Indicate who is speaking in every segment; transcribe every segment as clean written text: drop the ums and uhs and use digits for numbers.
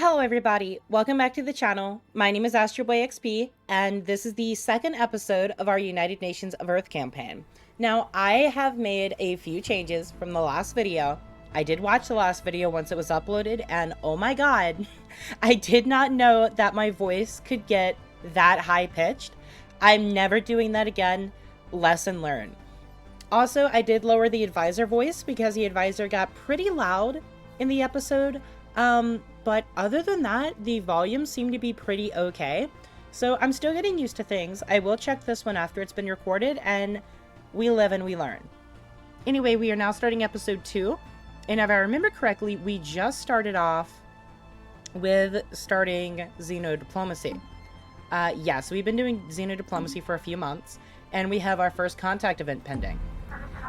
Speaker 1: Hello everybody, welcome back to the channel. My name is AstroBoy and this is the second episode of our United Nations of Earth campaign. Now, I have made a few changes from the last video. I did watch the last video once it was uploaded, and oh my god, I did not know that my voice could get that high-pitched. I'm never doing that again. Lesson learned. Also, I did lower the advisor voice because the advisor got pretty loud in the episode. But other than that, the volume seemed to be pretty okay. So I'm still getting used to things. I will check this one after it's been recorded, and we live and we learn. Anyway, we are now starting episode 2. And if I remember correctly, we just started off with starting xenodiplomacy. So we've been doing xenodiplomacy for a few months, and we have our first contact event pending.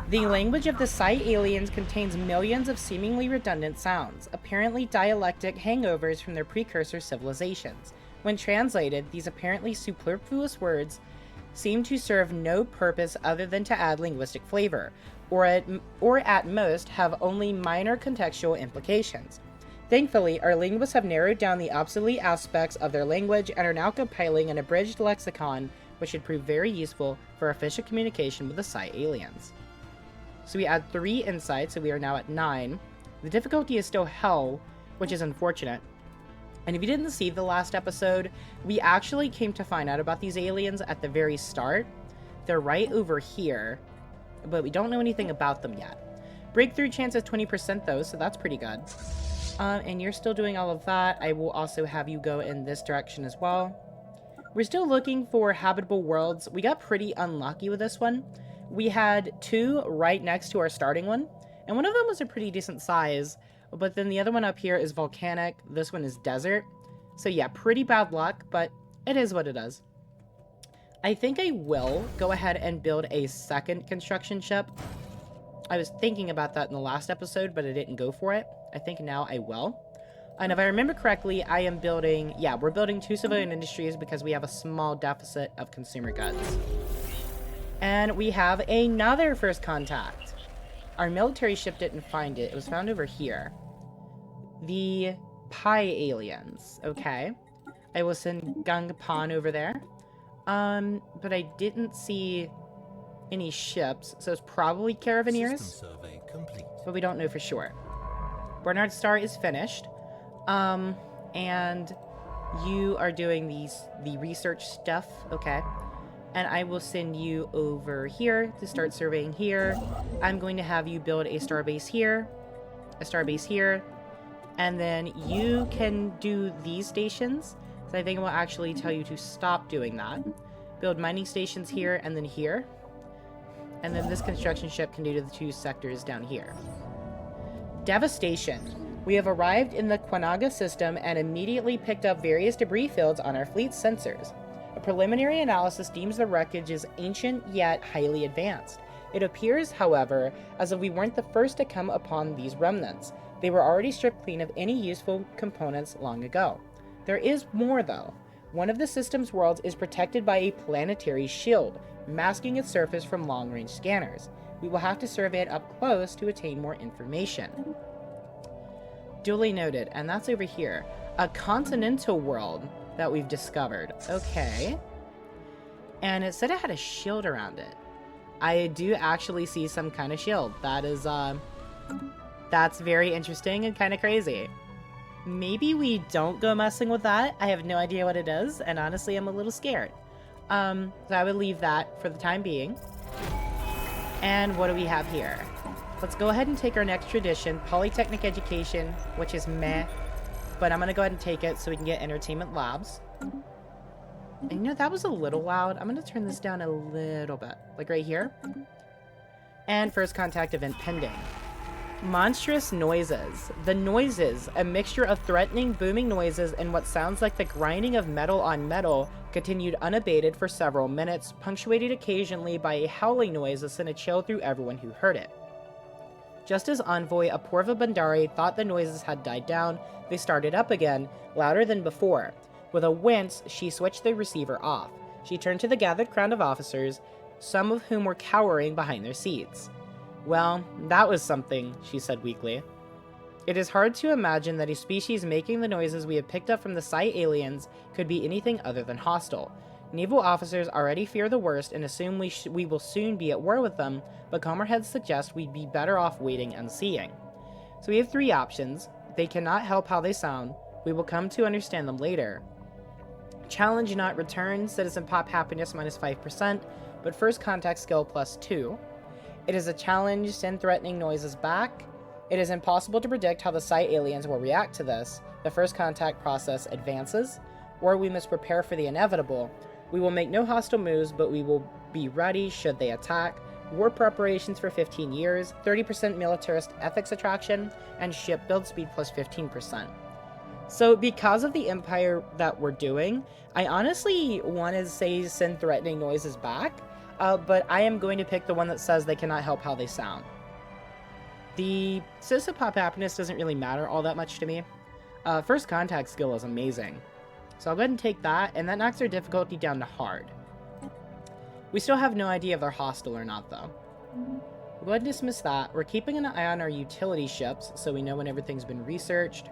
Speaker 1: The language of the Psi aliens contains millions of seemingly redundant sounds, apparently dialectic hangovers from their precursor civilizations. When translated, these apparently superfluous words seem to serve no purpose other than to add linguistic flavor, or at most have only minor contextual implications. Thankfully, our linguists have narrowed down the obsolete aspects of their language and are now compiling an abridged lexicon, which should prove very useful for official communication with the Psi aliens. So we add 3 insights, so we are now at 9. The difficulty is still hell, which is unfortunate. And if you didn't see the last episode, we actually came to find out about these aliens at the very start. They're right over here, but we don't know anything about them yet. Breakthrough chance is 20% though, so that's pretty good. And you're still doing all of that. I will also have you go in this direction as well. We're still looking for habitable worlds. We got pretty unlucky with this one. We had 2 right next to our starting one, and one of them was a pretty decent size, but then the other one up here is volcanic. This one is desert. So yeah, pretty bad luck, but it is what it is. I think I will go ahead and build a second construction ship. I was thinking about that in the last episode, but I didn't go for it. I think now I will. And if I remember correctly, I am building, we're building 2 civilian industries because we have a small deficit of consumer goods. And we have another first contact. Our military ship didn't find it. It was found over here. The Pi aliens. Okay. I will send Gung Pan over there. But I didn't see any ships, so it's probably Caravaneers. But we don't know for sure. Bernard Star is finished. And you are doing the research stuff. Okay. And I will send you over here to start surveying here. I'm going to have you build a starbase here, and then you can do these stations. So I think it will actually tell you to stop doing that. Build mining stations here and then here. And then this construction ship can do the 2 sectors down here. Devastation. We have arrived in the Quanaga system and immediately picked up various debris fields on our fleet's sensors. A preliminary analysis deems the wreckage as ancient yet highly advanced. It appears, however, as if we weren't the first to come upon these remnants. They were already stripped clean of any useful components long ago. There is more, though. One of the system's worlds is protected by a planetary shield, masking its surface from long-range scanners. We will have to survey it up close to attain more information. Duly noted, and that's over here. A continental world that we've discovered. Okay. And it said it had a shield around it. I do actually see some kind of shield. That is, that's very interesting and kind of crazy. Maybe we don't go messing with that. I have no idea what it is, and honestly, I'm a little scared. So I would leave that for the time being. And what do we have here? Let's go ahead and take our next tradition, Polytechnic Education, which is meh. But I'm going to go ahead and take it so we can get Entertainment Labs. And you know, that was a little loud. I'm going to turn this down a little bit. Like right here. And first contact event pending. Monstrous noises. The noises, a mixture of threatening, booming noises and what sounds like the grinding of metal on metal, continued unabated for several minutes, punctuated occasionally by a howling noise that sent a chill through everyone who heard it. Just as Envoy Apurva Bandari thought the noises had died down, they started up again, louder than before. With a wince, she switched the receiver off. She turned to the gathered crowd of officers, some of whom were cowering behind their seats. "Well, that was something," she said weakly. It is hard to imagine that a species making the noises we have picked up from the Psi aliens could be anything other than hostile. Naval officers already fear the worst and assume we will soon be at war with them, but calmer heads suggest we'd be better off waiting and seeing. So we have 3 options. They cannot help how they sound. We will come to understand them later. Challenge not return, citizen pop happiness -5%, but first contact skill +2. It is a challenge, send threatening noises back. It is impossible to predict how the Psi aliens will react to this. The first contact process advances, or we must prepare for the inevitable. We will make no hostile moves, but we will be ready should they attack. War preparations for 15 years, 30% militarist ethics attraction, and ship build speed +15%. So because of the Empire that we're doing, I honestly want to say send threatening noises back, but I am going to pick the one that says they cannot help how they sound. The citizen pop happiness doesn't really matter all that much to me. First contact skill is amazing. So I'll go ahead and take that, and that knocks their difficulty down to hard. We still have no idea if they're hostile or not, though. We'll go ahead and dismiss that. We're keeping an eye on our utility ships, so we know when everything's been researched.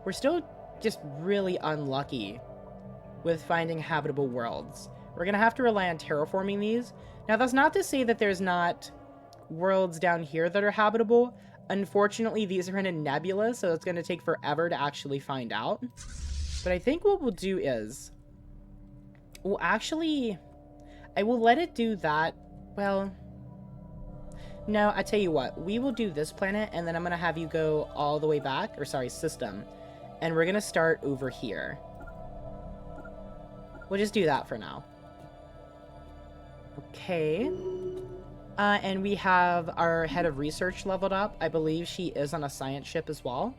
Speaker 1: We're still just really unlucky with finding habitable worlds. We're going to have to rely on terraforming these. Now, that's not to say that there's not worlds down here that are habitable. Unfortunately, these are in a nebula, so it's going to take forever to actually find out. But I think what we'll do is, well, actually, I will let it do that. Well, no, I tell you what, we will do this planet, and then I'm going to have you go all the way back, or sorry, system, and we're going to start over here. We'll just do that for now. Okay. And we have our head of research leveled up. I believe she is on a science ship as well.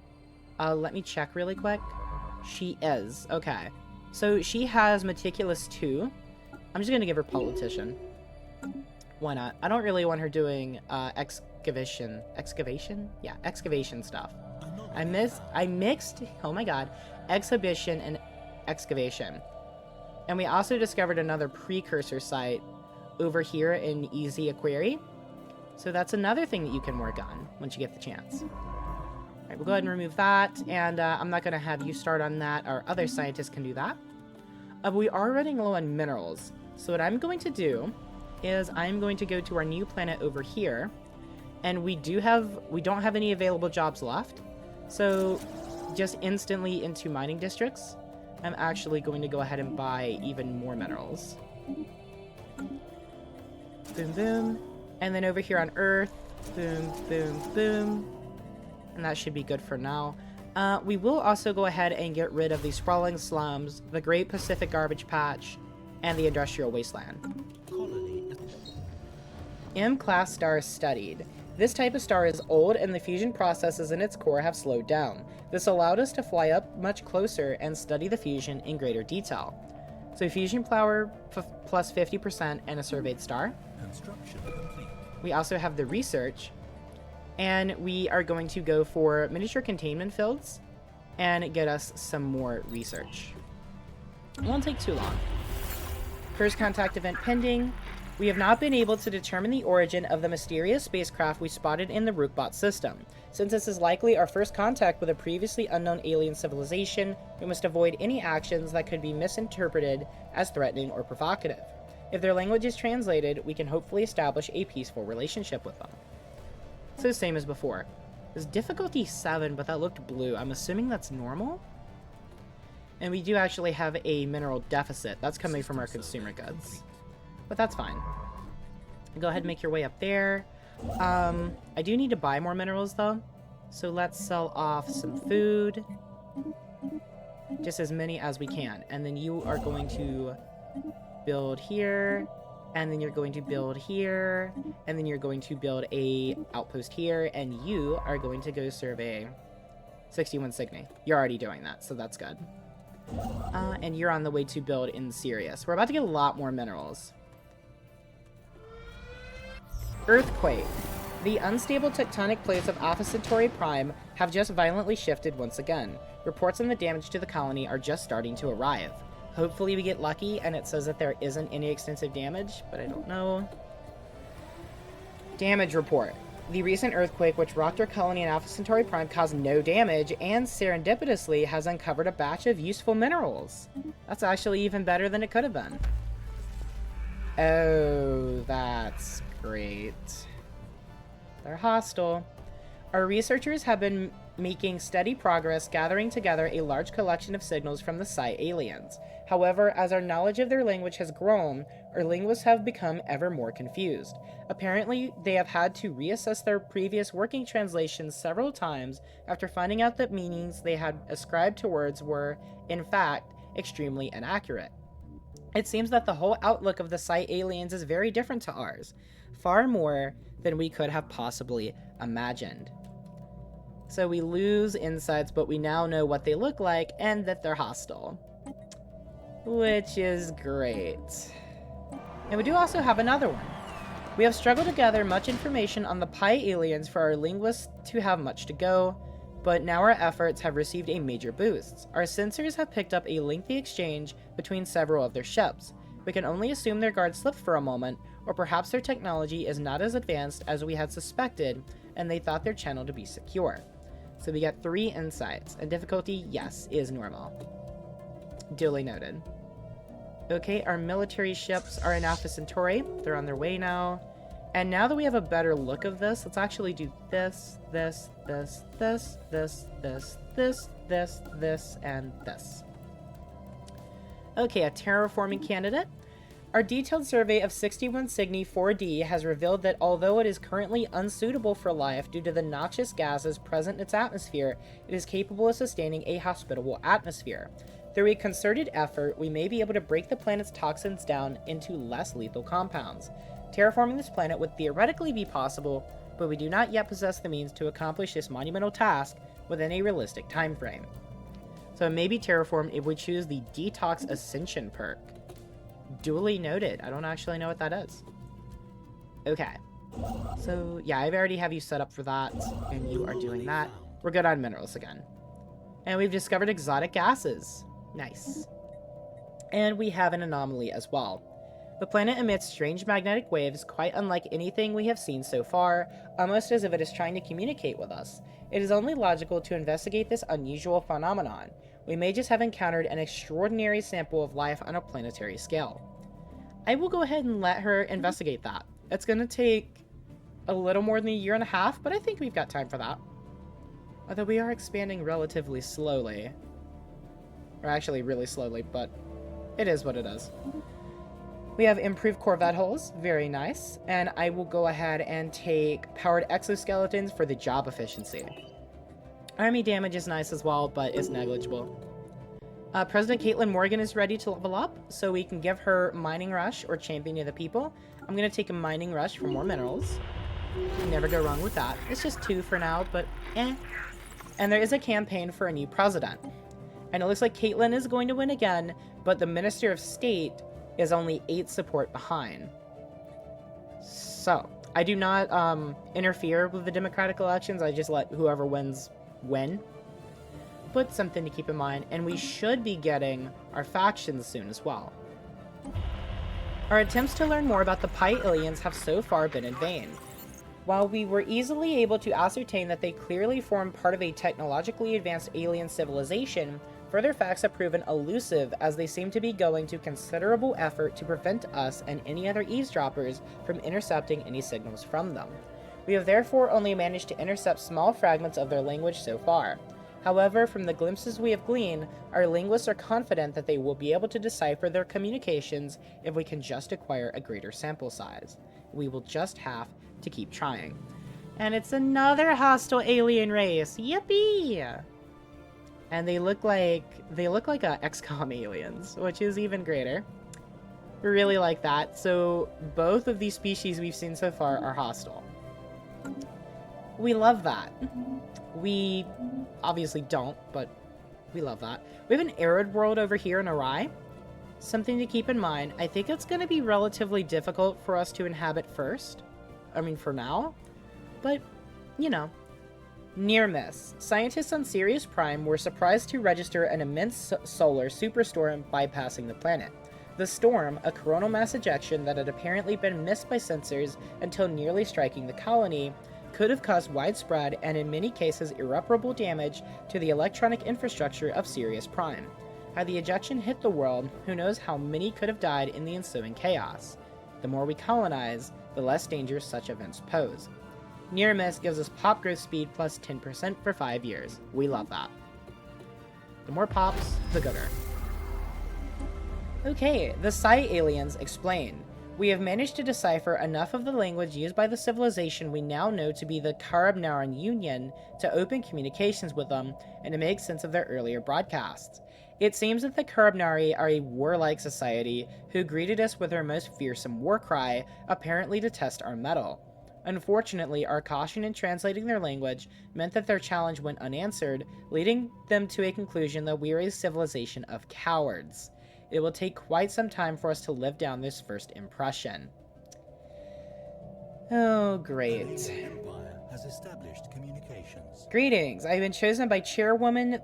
Speaker 1: Let me check really quick. She is. Okay. So she has Meticulous 2. I'm just going to give her Politician. Why not? I don't really want her doing excavation. Excavation? Yeah, excavation stuff. I mixed, oh my god, exhibition and excavation. And we also discovered another precursor site over here in Easy Aquari. So that's another thing that you can work on once you get the chance. All right, we'll go ahead and remove that, and I'm not going to have you start on that. Our other scientists can do that. But we are running low on minerals. So what I'm going to do is I'm going to go to our new planet over here, and we don't have any available jobs left. So just instantly into mining districts, I'm actually going to go ahead and buy even more minerals. Boom, boom. And then over here on Earth, boom, boom, boom. And that should be good for now. We will also go ahead and get rid of the sprawling slums, the Great Pacific Garbage Patch, and the Industrial Wasteland. M-class star studied. This type of star is old, and the fusion processes in its core have slowed down. This allowed us to fly up much closer and study the fusion in greater detail. So fusion power plus 50% and a surveyed star. Construction complete. We also have the research, and we are going to go for miniature containment fields and get us some more research. It won't take too long. First contact event pending. We have not been able to determine the origin of the mysterious spacecraft we spotted in the Rookbot system. Since this is likely our first contact with a previously unknown alien civilization, we must avoid any actions that could be misinterpreted as threatening or provocative. If their language is translated, we can hopefully establish a peaceful relationship with them. So same as before. It was difficulty 7, but that looked blue. I'm assuming that's normal? And we do actually have a mineral deficit. That's coming from our consumer goods. But that's fine. Go ahead and make your way up there. I do need to buy more minerals, though. So let's sell off some food. Just as many as we can. And then you are going to build here. And then you're going to build here. And then you're going to build a outpost here. And you are going to go survey 61 Cygni. You're already doing that, so that's good. And you're on the way to build in Sirius. We're about to get a lot more minerals. Earthquake. The unstable tectonic plates of Alpha Centauri Prime have just violently shifted once again. Reports on the damage to the colony are just starting to arrive. Hopefully we get lucky and it says that there isn't any extensive damage, but I don't know. Damage report. The recent earthquake, which rocked our colony in Alpha Centauri Prime, caused no damage and serendipitously has uncovered a batch of useful minerals. That's actually even better than it could have been. Oh, that's great. They're hostile. Our researchers have been making steady progress gathering together a large collection of signals from the Psi aliens. However, as our knowledge of their language has grown, our linguists have become ever more confused. Apparently, they have had to reassess their previous working translations several times after finding out that meanings they had ascribed to words were, in fact, extremely inaccurate. It seems that the whole outlook of the Psi aliens is very different to ours, far more than we could have possibly imagined. So we lose insights, but we now know what they look like and that they're hostile. Which is great. And we do also have another one. We have struggled to gather much information on the Pi aliens for our linguists to have much to go, but now our efforts have received a major boost. Our sensors have picked up a lengthy exchange between several of their ships. We can only assume their guard slipped for a moment, or perhaps their technology is not as advanced as we had suspected, and they thought their channel to be secure. So we got 3 insights, and difficulty, yes, is normal. Duly noted. Okay, our military ships are in Alpha Centauri. They're on their way now. And now that we have a better look of this, let's actually do this, this, this, this, this, this, this, this, this, and this. Okay, a terraforming candidate. Our detailed survey of 61 Cygni 4D has revealed that although it is currently unsuitable for life due to the noxious gases present in its atmosphere, it is capable of sustaining a hospitable atmosphere. Through a concerted effort, we may be able to break the planet's toxins down into less lethal compounds. Terraforming this planet would theoretically be possible, but we do not yet possess the means to accomplish this monumental task within a realistic time frame. So it may be terraformed if we choose the Detox Ascension perk. Duly noted. I don't actually know what that is. Okay. So, yeah, I already have you set up for that, and you are doing that. We're good on minerals again. And we've discovered exotic gases. Nice. And we have an anomaly as well. The planet emits strange magnetic waves quite unlike anything we have seen so far, almost as if it is trying to communicate with us. It is only logical to investigate this unusual phenomenon. We may just have encountered an extraordinary sample of life on a planetary scale. I will go ahead and let her investigate that. It's going to take a little more than a year and a half, but I think we've got time for that. Although we are expanding relatively slowly. Or actually really slowly, but it is what it is. We have improved Corvette hulls, very nice. And I will go ahead and take powered exoskeletons for the job efficiency. Army damage is nice as well, but it's negligible. President Caitlin Morgan is ready to level up, so we can give her Mining Rush or Champion of the People. I'm going to take a Mining Rush for more minerals. You never go wrong with that. It's just 2 for now, but eh. And there is a campaign for a new president. And it looks like Caitlin is going to win again, but the Minister of State is only 8 support behind. So, I do not interfere with the democratic elections. I just let whoever wins win. But something to keep in mind, and we should be getting our factions soon as well. Our attempts to learn more about the Pi aliens have so far been in vain. While we were easily able to ascertain that they clearly form part of a technologically advanced alien civilization, further facts have proven elusive as they seem to be going to considerable effort to prevent us and any other eavesdroppers from intercepting any signals from them. We have therefore only managed to intercept small fragments of their language so far. However, from the glimpses we have gleaned, our linguists are confident that they will be able to decipher their communications if we can just acquire a greater sample size. We will just have to keep trying. And it's another hostile alien race. Yippee! And they look like XCOM aliens, which is even greater. We really like that. So both of these species we've seen so far are hostile. We love that. We obviously don't, but we love that. We have an arid world over here in Arai. Something to keep in mind. I think it's going to be relatively difficult for us to inhabit first. I mean, for now. But, you know. Near miss. Scientists on Sirius Prime were surprised to register an immense solar superstorm bypassing the planet. The storm, a coronal mass ejection that had apparently been missed by sensors until nearly striking the colony, could have caused widespread and in many cases irreparable damage to the electronic infrastructure of Sirius Prime. Had the ejection hit the world, who knows how many could have died in the ensuing chaos. The more we colonize, the less danger such events pose. Near miss gives us pop growth speed plus 10% for 5 years. We love that. The more pops, the gooder. Okay, the Psi aliens explain. We have managed to decipher enough of the language used by the civilization we now know to be the Karabnaran Union to open communications with them and to make sense of their earlier broadcasts. It seems that the Karabnari are a warlike society who greeted us with their most fearsome war cry, apparently to test our mettle. Unfortunately, our caution in translating their language meant that their challenge went unanswered, leading them to a conclusion that we are a civilization of cowards. It will take quite some time for us to live down this first impression. Oh, great.
Speaker 2: The Empire has established communications.
Speaker 1: Greetings. I have been chosen by Chairwoman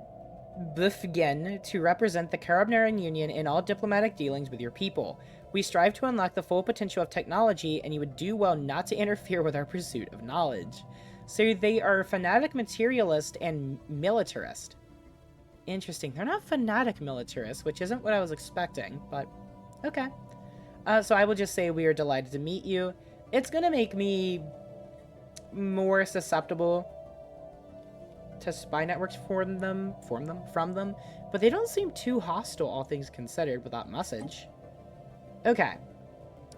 Speaker 1: Bufgen to represent the Karabnaran Union in all diplomatic dealings with your people. We strive to unlock the full potential of technology, and you would do well not to interfere with our pursuit of knowledge. So they are fanatic materialist and militarist. Interesting. They're not fanatic militarists, which isn't what I was expecting, but okay. So I will just say we are delighted to meet you. It's going to make me more susceptible to spy networks from them, but they don't seem too hostile, all things considered, with that message. Okay.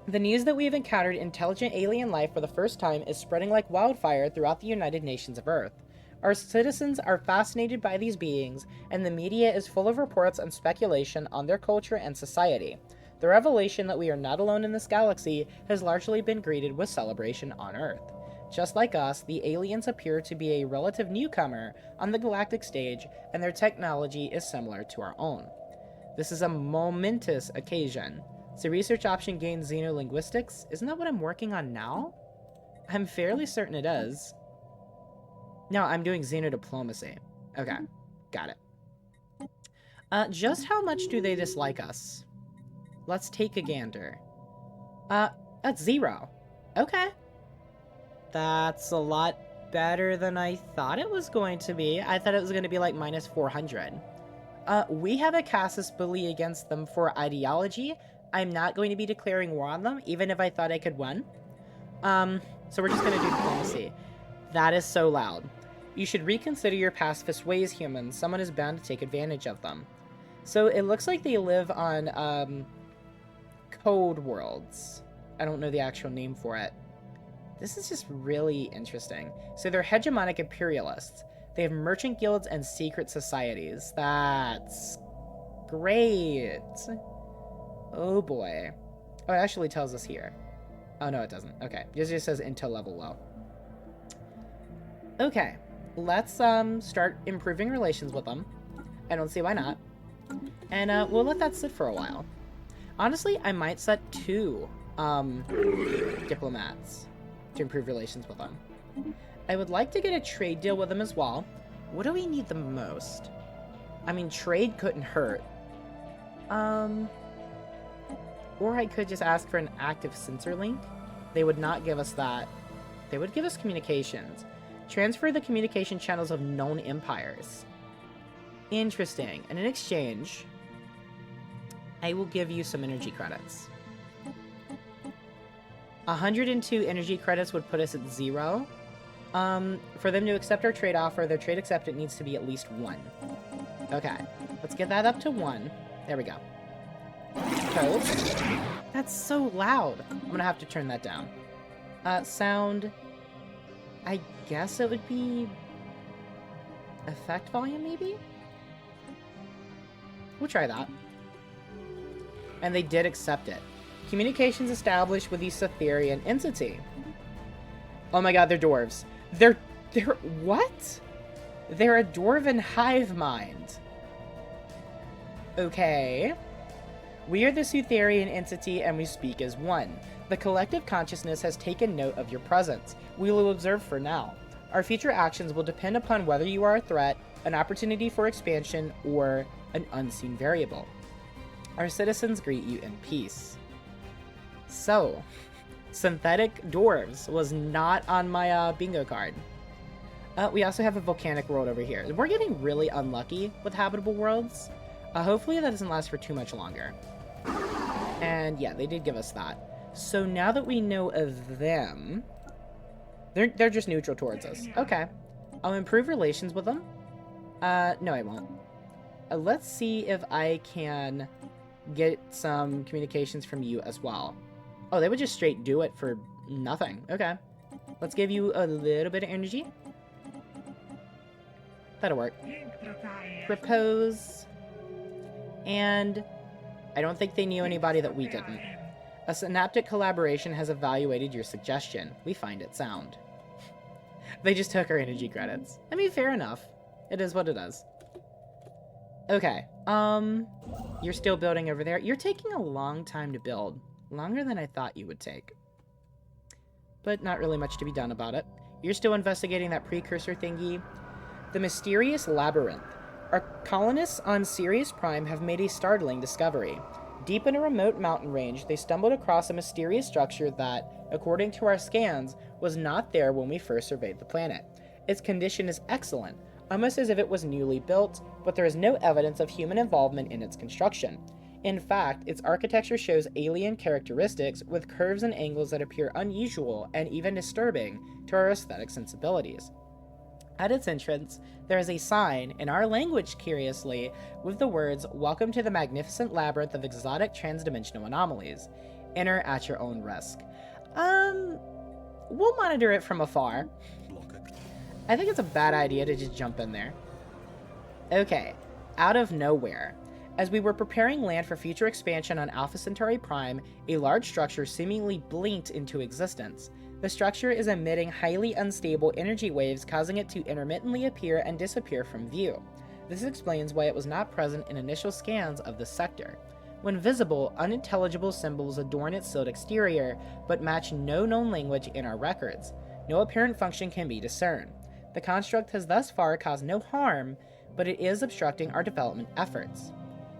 Speaker 1: The news that we have encountered intelligent alien life for the first time is spreading like wildfire throughout the United Nations of Earth. Our citizens are fascinated by these beings, and the media is full of reports and speculation on their culture and society. The revelation that we are not alone in this galaxy has largely been greeted with celebration on Earth. Just like us, the aliens appear to be a relative newcomer on the galactic stage, and their technology is similar to our own. This is a momentous occasion. So research option gains xenolinguistics. Isn't that what I'm working on now? I'm fairly certain it is. No, I'm doing xenodiplomacy. Okay, got it. Just how much do they dislike us? Let's take a gander. That's 0. Okay. That's a lot better than I thought it was going to be. I thought it was going to be like minus 400. We have a casus belli against them for ideology. I'm not going to be declaring war on them, even if I thought I could win. So we're just going to do diplomacy. That is so loud. You should reconsider your pacifist ways, humans. Someone is bound to take advantage of them. So it looks like they live on, Code Worlds. I don't know the actual name for it. This is just really interesting. So they're hegemonic imperialists. They have merchant guilds and secret societies. That's great. Oh boy. Oh, it actually tells us here. Oh, no, it doesn't. Okay. It just says intel level low. Okay. Let's start improving relations with them. I don't see why not. And we'll let that sit for a while. Honestly, I might set 2 diplomats to improve relations with them. I would like to get a trade deal with them as well. What do we need the most? I mean, trade couldn't hurt. Or I could just ask for an active sensor link. They would not give us that. They would give us communications. Transfer the communication channels of known empires. Interesting. And in exchange, I will give you some energy credits. 102 energy credits would put us at 0. For them to accept our trade offer, their trade acceptance needs to be at least 1. Okay. Let's get that up to 1. There we go. Code. That's so loud. I'm gonna have to turn that down. Sound. I guess it would be effect volume, maybe? We'll try that. And they did accept it. Communications established with the Cytherian entity. Oh my god, they're dwarves. They're what? They're a dwarven hive mind. Okay. We are the Cytherian entity and we speak as one. The collective consciousness has taken note of your presence. We will observe for now. Our future actions will depend upon whether you are a threat, an opportunity for expansion, or an unseen variable. Our citizens greet you in peace. So, Synthetic dwarves was not on my bingo card. We also have a volcanic world over here. We're getting really unlucky with habitable worlds. Hopefully that doesn't last for too much longer. And yeah, they did give us that. So now that we know of them, they're just neutral towards us. Okay. I'll improve relations with them. No, I won't. Let's see if I can get some communications from you as well. Oh, they would just straight do it for nothing. Okay. Let's give you a little bit of energy. That'll work. Propose. And I don't think they knew anybody that we didn't. A synaptic collaboration has evaluated your suggestion. We find it sound. They just took our energy credits. I mean, fair enough. It is what it is. Okay. You're still building over there. You're taking a long time to build. Longer than I thought you would take. But not really much to be done about it. You're still investigating that precursor thingy. The mysterious labyrinth. Our colonists on Sirius Prime have made a startling discovery. Deep in a remote mountain range, they stumbled across a mysterious structure that, according to our scans, was not there when we first surveyed the planet. Its condition is excellent, almost as if it was newly built, but there is no evidence of human involvement in its construction. In fact, its architecture shows alien characteristics with curves and angles that appear unusual and even disturbing to our aesthetic sensibilities. At its entrance, there is a sign, in our language curiously, with the words, "Welcome to the magnificent labyrinth of exotic transdimensional anomalies. Enter at your own risk." We'll monitor it from afar. I think it's a bad idea to just jump in there. Okay, out of nowhere. As we were preparing land for future expansion on Alpha Centauri Prime, a large structure seemingly blinked into existence. The structure is emitting highly unstable energy waves, causing it to intermittently appear and disappear from view. This explains why it was not present in initial scans of the sector. When visible, unintelligible symbols adorn its sealed exterior, but match no known language in our records. No apparent function can be discerned. The construct has thus far caused no harm, but it is obstructing our development efforts.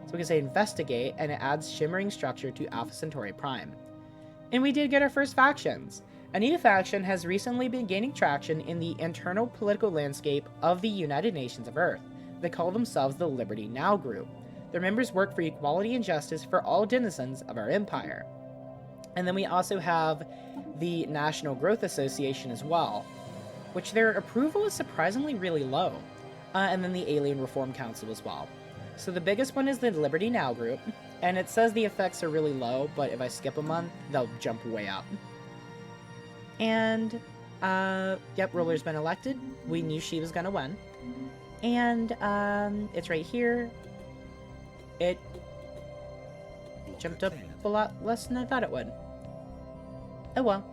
Speaker 1: So we can say investigate, and it adds shimmering structure to Alpha Centauri Prime. And we did get our first factions. A new faction has recently been gaining traction in the internal political landscape of the United Nations of Earth. They call themselves the Liberty Now Group. Their members work for equality and justice for all denizens of our empire. And then we also have the National Growth Association as well, which their approval is surprisingly really low. And then the Alien Reform Council as well. So the biggest one is the Liberty Now Group, and it says the effects are really low, but if I skip a month, they'll jump way up. And, yep, ruler's been elected. We knew she was gonna win. And, it's right here. It jumped up a lot less than I thought it would. Oh well.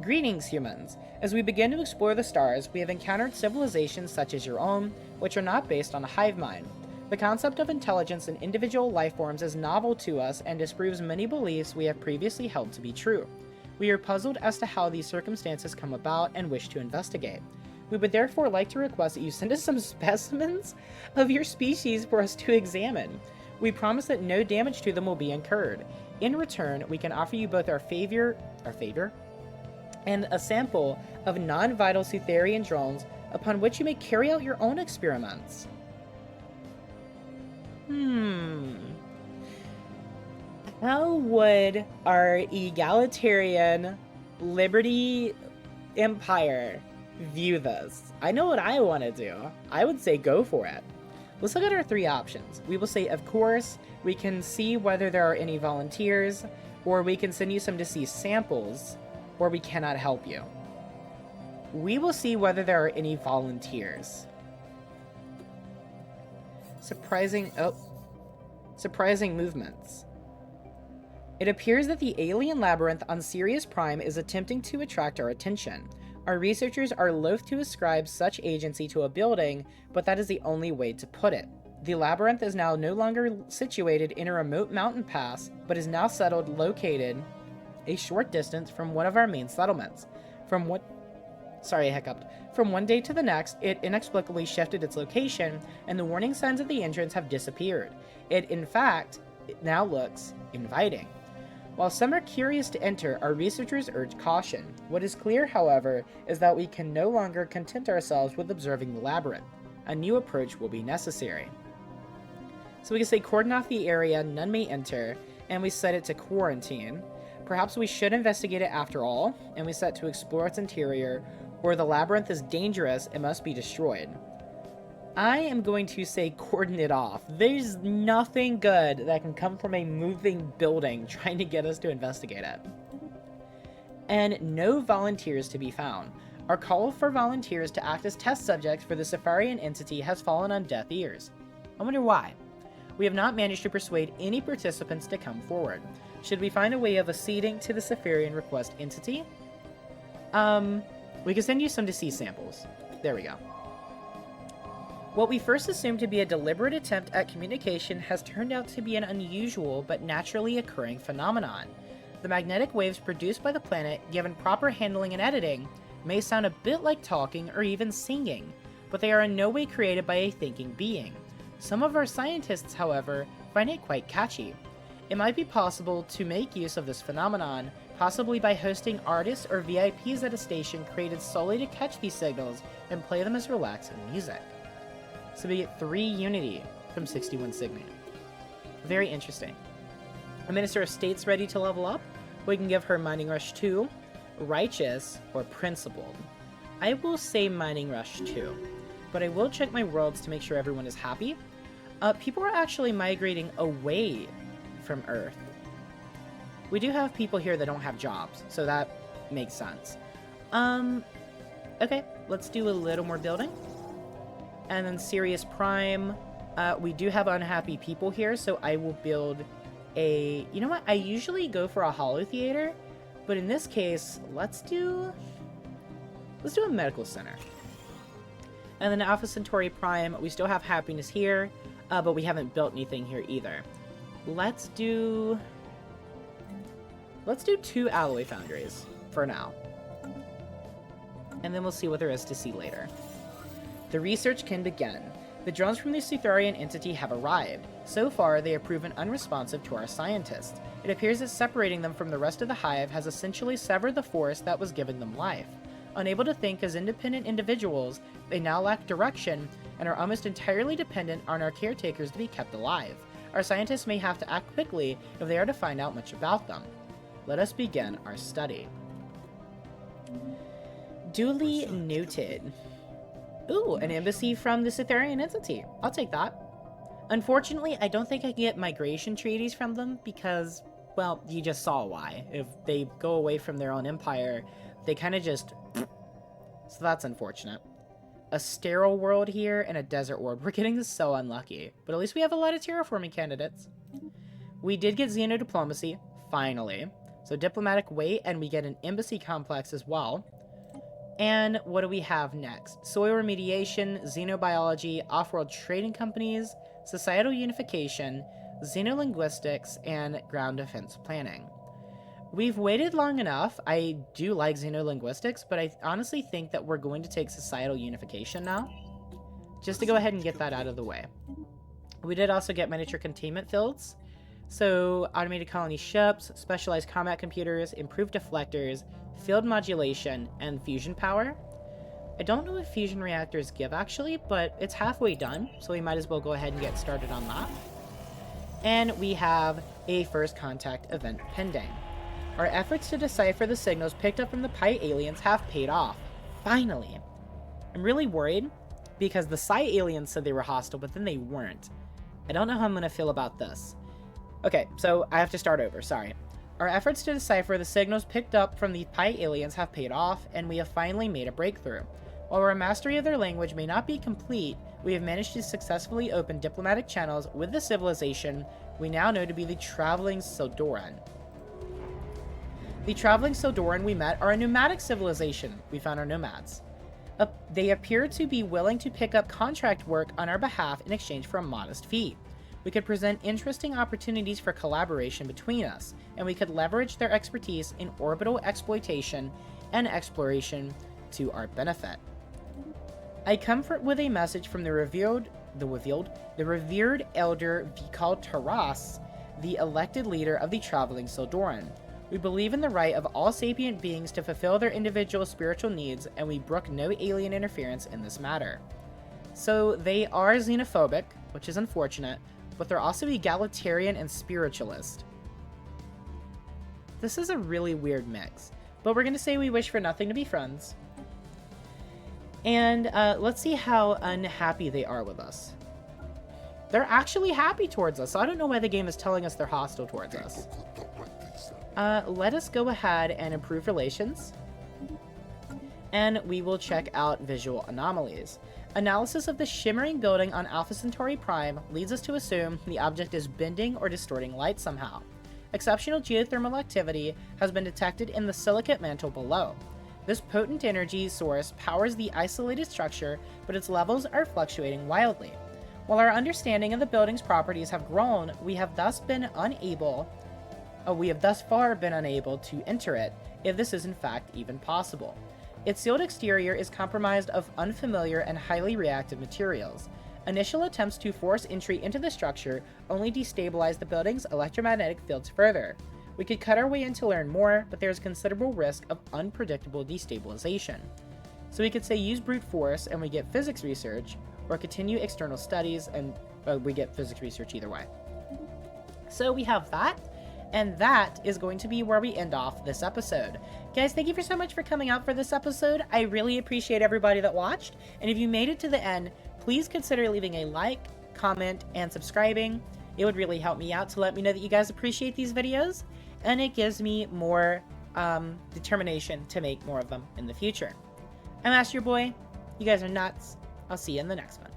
Speaker 1: Greetings, humans. As we begin to explore the stars, we have encountered civilizations such as your own, which are not based on a hive mind. The concept of intelligence in individual life forms is novel to us and disproves many beliefs we have previously held to be true. We are puzzled as to how these circumstances come about and wish to investigate. We would therefore like to request that you send us some specimens of your species for us to examine. We promise that no damage to them will be incurred. In return, we can offer you both our favor, and a sample of non-vital Sutherian drones upon which you may carry out your own experiments. How would our egalitarian Liberty Empire view this? I know what I want to do. I would say go for it. Let's look at our three options. We will say, of course, we can see whether there are any volunteers, or we can send you some deceased samples, or we cannot help you. We will see whether there are any volunteers. Surprising movements. It appears that the alien labyrinth on Sirius Prime is attempting to attract our attention. Our researchers are loath to ascribe such agency to a building, but that is the only way to put it. The labyrinth is now no longer situated in a remote mountain pass, but is now located a short distance from one of our main settlements. From one day to the next, it inexplicably shifted its location, and the warning signs at the entrance have disappeared. It now looks inviting. While some are curious to enter, our researchers urge caution. What is clear, however, is that we can no longer content ourselves with observing the labyrinth. A new approach will be necessary. So we can say cordon off the area, none may enter, and we set it to quarantine. Perhaps we should investigate it after all, and we set to explore its interior, or the labyrinth is dangerous and must be destroyed. I am going to say cordon it off. There's nothing good that can come from a moving building trying to get us to investigate it. And no volunteers to be found. Our call for volunteers to act as test subjects for the Safarian entity has fallen on deaf ears. I wonder why. We have not managed to persuade any participants to come forward. Should we find a way of acceding to the Safarian request entity? We can send you some disease samples. There we go. What we first assumed to be a deliberate attempt at communication has turned out to be an unusual but naturally occurring phenomenon. The magnetic waves produced by the planet, given proper handling and editing, may sound a bit like talking or even singing, but they are in no way created by a thinking being. Some of our scientists, however, find it quite catchy. It might be possible to make use of this phenomenon, possibly by hosting artists or VIPs at a station created solely to catch these signals and play them as relaxing music. So we get 3 Unity from 61 Cygni. Very interesting. A Minister of State's ready to level up. We can give her Mining Rush 2, Righteous, or Principled. I will say Mining Rush 2, but I will check my worlds to make sure everyone is happy. People are actually migrating away from Earth. We do have people here that don't have jobs, so that makes sense. Okay, let's do a little more building. And then Sirius Prime, we do have unhappy people here, so I will build a... You know what? I usually go for a holo theater, but in this case, let's do a medical center. And then Alpha Centauri Prime, we still have happiness here, but we haven't built anything here either. Let's do 2 alloy foundries for now. And then we'll see what there is to see later. The research can begin. The drones from the Sutharian entity have arrived. So far, they have proven unresponsive to our scientists. It appears that separating them from the rest of the hive has essentially severed the force that was giving them life. Unable to think as independent individuals, they now lack direction and are almost entirely dependent on our caretakers to be kept alive. Our scientists may have to act quickly if they are to find out much about them. Let us begin our study. Duly noted. Ooh, an embassy from the Cytherian entity. I'll take that. Unfortunately, I don't think I can get migration treaties from them because, well, you just saw why. If they go away from their own empire, they kind of just... So that's unfortunate. A sterile world here and a desert world. We're getting so unlucky. But at least we have a lot of terraforming candidates. We did get xenodiplomacy, finally. So diplomatic weight, and we get an embassy complex as well. And what do we have next? Soil remediation, xenobiology, off-world trading companies, societal unification, xenolinguistics, and ground defense planning. We've waited long enough. I do like xenolinguistics, but I honestly think that we're going to take societal unification now, just to go ahead and get that out of the way. We did also get miniature containment fields. So automated colony ships, specialized combat computers, improved deflectors, field modulation, and fusion power. I don't know if fusion reactors give actually, but it's halfway done, so we might as well go ahead and get started on that. And we have a first contact event pending. Our efforts to decipher the signals picked up from the Pi aliens have paid off. Finally. I'm really worried because the Psi aliens said they were hostile, but then they weren't. I don't know how I'm going to feel about this. Okay, so I have to start over, sorry. Our efforts to decipher the signals picked up from the Pi aliens have paid off, and we have finally made a breakthrough. While our mastery of their language may not be complete, we have managed to successfully open diplomatic channels with the civilization we now know to be the Traveling Sildoran. The Traveling Sildoran we met are a nomadic civilization. We found our nomads. They appear to be willing to pick up contract work on our behalf in exchange for a modest fee. We could present interesting opportunities for collaboration between us, and we could leverage their expertise in orbital exploitation and exploration to our benefit. I come with a message from the revered elder Vikal Taras the elected leader of the traveling Sildoran. We believe in the right of all sapient beings to fulfill their individual spiritual needs, and we brook no alien interference in this matter. So they are xenophobic, which is unfortunate, but they're also egalitarian and spiritualist. This is a really weird mix, but we're going to say we wish for nothing to be friends. And let's see how unhappy they are with us. They're actually happy towards us, so I don't know why the game is telling us they're hostile towards us. Let us go ahead and improve relations. And we will check out visual anomalies. Analysis of the shimmering building on Alpha Centauri Prime leads us to assume the object is bending or distorting light somehow. Exceptional geothermal activity has been detected in the silicate mantle below. This potent energy source powers the isolated structure, but its levels are fluctuating wildly. While our understanding of the building's properties have grown, we have thus far been unable to enter it, if this is in fact even possible. Its sealed exterior is comprised of unfamiliar and highly reactive materials. Initial attempts to force entry into the structure only destabilize the building's electromagnetic fields further. We could cut our way in to learn more, but there is considerable risk of unpredictable destabilization. So we could say use brute force and we get physics research, or continue external studies and we get physics research either way. So we have that. And that is going to be where we end off this episode. Guys, thank you so much for coming out for this episode. I really appreciate everybody that watched. And if you made it to the end, please consider leaving a like, comment, and subscribing. It would really help me out to let me know that you guys appreciate these videos. And it gives me more determination to make more of them in the future. I'm Ash Your Boy. You guys are nuts. I'll see you in the next one.